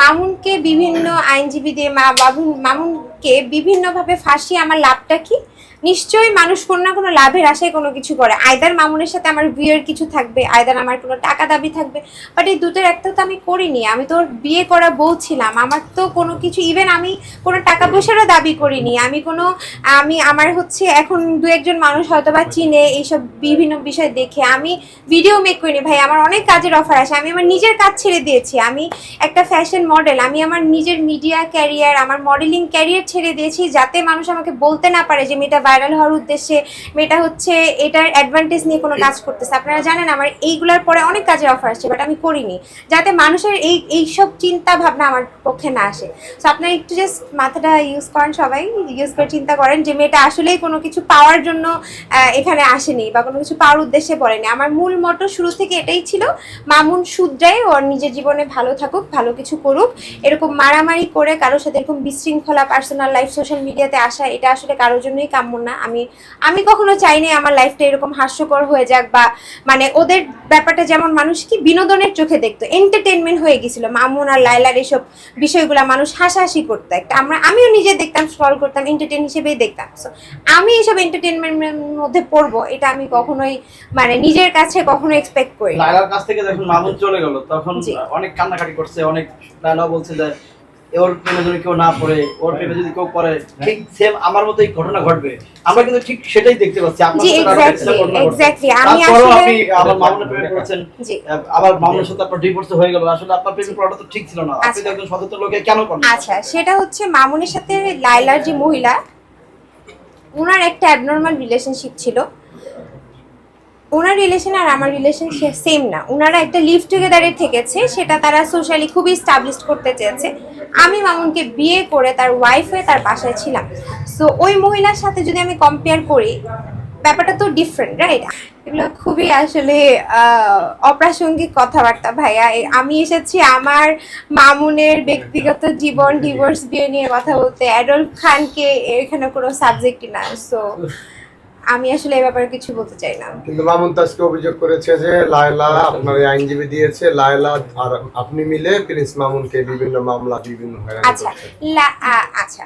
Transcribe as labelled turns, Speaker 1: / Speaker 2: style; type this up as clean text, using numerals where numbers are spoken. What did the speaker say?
Speaker 1: মামুনকে বিভিন্ন আইনজীবী দিয়ে মামুনকে বিভিন্নভাবে ফাঁসিয়ে আমার লাভটা কি? নিশ্চয়ই মানুষ কোনো না কোনো লাভের আশায় কোনো কিছু করে। আয়দার মামুনের সাথে আমার বিয়ের কিছু থাকবে, আয়দার আমার কোনো টাকা দাবি থাকবে, বাট এই দুটোর একটা তো আমি করিনি। আমি তো বিয়ে করা বউ ছিলাম, আমার তো কোনো কিছু, ইভেন আমি কোনো টাকা পয়সারও দাবি করিনি। আমার হচ্ছে এখন দু একজন মানুষ হয়তো বা চিনে এইসব বিভিন্ন বিষয় দেখে আমি ভিডিও মেক করিনি ভাই। আমার অনেক কাজের অফার আসে, আমি আমার নিজের কাজ ছেড়ে দিয়েছি। আমি একটা ফ্যাশন মডেল, আমি আমার নিজের মিডিয়া ক্যারিয়ার, আমার মডেলিং ক্যারিয়ার ছেড়ে দিয়েছি, যাতে মানুষ আমাকে বলতে না পারে যে মেয়েটা ভাইরাল হওয়ার উদ্দেশ্যে, মেয়েটা হচ্ছে এটার অ্যাডভান্টেজ নিয়ে কোনো কাজ করতেছে। আপনারা জানেন আমার এইগুলোর পরে অনেক কাজের অফার আসছে, বাট আমি করিনি, যাতে মানুষের এইসব চিন্তা ভাবনা আমার পক্ষে না আসে। সো আপনারা একটু জাস্ট মাথাটা ইউজ করেন, সবাই ইউজ করে চিন্তা করেন যে মেয়েটা আসলেই কোনো কিছু পাওয়ার জন্য এখানে আসেনি বা কোনো কিছু পাওয়ার উদ্দেশ্যে বলেনি। আমার মূল মোটো শুরু থেকে এটাই ছিল, মামুন শুধরাই ওর নিজের জীবনে ভালো থাকুক, ভালো কিছু করুক। এরকম মারামারি করে কারোর সাথে এরকম বিশৃঙ্খলা পার্সোনাল লাইফ সোশ্যাল মিডিয়াতে আসা, এটা আসলে কারোর জন্যই কাম্য না। আমি কখনো চাইনি আমার লাইফটা এরকম হাস্যকর হয়ে যাক, বা মানে ওদের ব্যাপারটা যেমন মানুষ কি বিনোদনের চোখে দেখতো, এন্টারটেনমেন্ট হয়ে গেছিল মামুন আর লায়লার এসব বিষয়গুলো, মানুষ হাসাহাসি করতো একটা, আমিও নিজে দেখতাম, স্ক্রল করতাম, এন্টারটেন হিসেবেই দেখতাম। সো আমি এসব এন্টারটেনমেন্টের মধ্যে পড়বো এটা আমি কখনোই মানে নিজের কাছে কখনো এক্সপেক্ট করি।
Speaker 2: লায়লার কাছ থেকে যখন মামুন চলে গেল তখন অনেক কান্নাকাটি করছে, অনেক লায়লা বলছে যে ওর প্রেমে যদি কেউ না পড়ে, ওর প্রেমে যদি কেউ পড়ে ঠিক সেম আমার মতো এই ঘটনা ঘটবে। আমরা কিন্তু ঠিক সেটাই দেখতে পাচ্ছি।
Speaker 1: জি এক্স্যাক্টলি আমি আসলে
Speaker 2: আপনি আবার মামুনের প্রেমে পড়েছেন, আবার মামুনের সাথে আপনার ডিভোর্স হয়ে গেল। আসলে আপনার প্রেমে পড়াটা তো ঠিক ছিল না, আপনি তো একজন সচেতন লোকে কেন করলেন?
Speaker 1: আচ্ছা, সেটা হচ্ছে মামুনের সাথে লায়লার যে মহিলা, ওনার একটা অ্যাবনর্মাল রিলেশনশিপ ছিল। ওনার রিলেশন আর আমার রিলেশন সেম না, ওনারা একটা লিভ টুগেদারে থেকেছে, সেটা তারা সোশ্যালি খুবই স্টাবলিশ করতে চেয়েছে। আমি মামুনকে বিয়ে করে তার ওয়াইফ হয়ে তার বাসায় ছিলাম। সো ওই মহিলার সাথে যদি আমি কম্পেয়ার করি, ব্যাপারটা তো ডিফারেন্ট, রাইট? এগুলো খুবই আসলে অপ্রাসঙ্গিক কথাবার্তা ভাইয়া। আমি এসেছি আমার মামুনের ব্যক্তিগত জীবন, ডিভোর্স, বিয়ে নিয়ে কথা বলতে। অ্যাডলফ খানকে এখানে কোনো সাবজেক্টই না। সো আমি আসলে এই ব্যাপারে কিছু বলতে চাই না।
Speaker 3: কিন্তু মামুন তো আজকে অভিযোগ করেছে যে লায়লা আপনার আইনজীবী দিয়েছে, লায়লা আর আপনি মিলে প্রিন্স মামুনকে বিভিন্ন মামলা বিভিন্ন
Speaker 1: আচ্ছা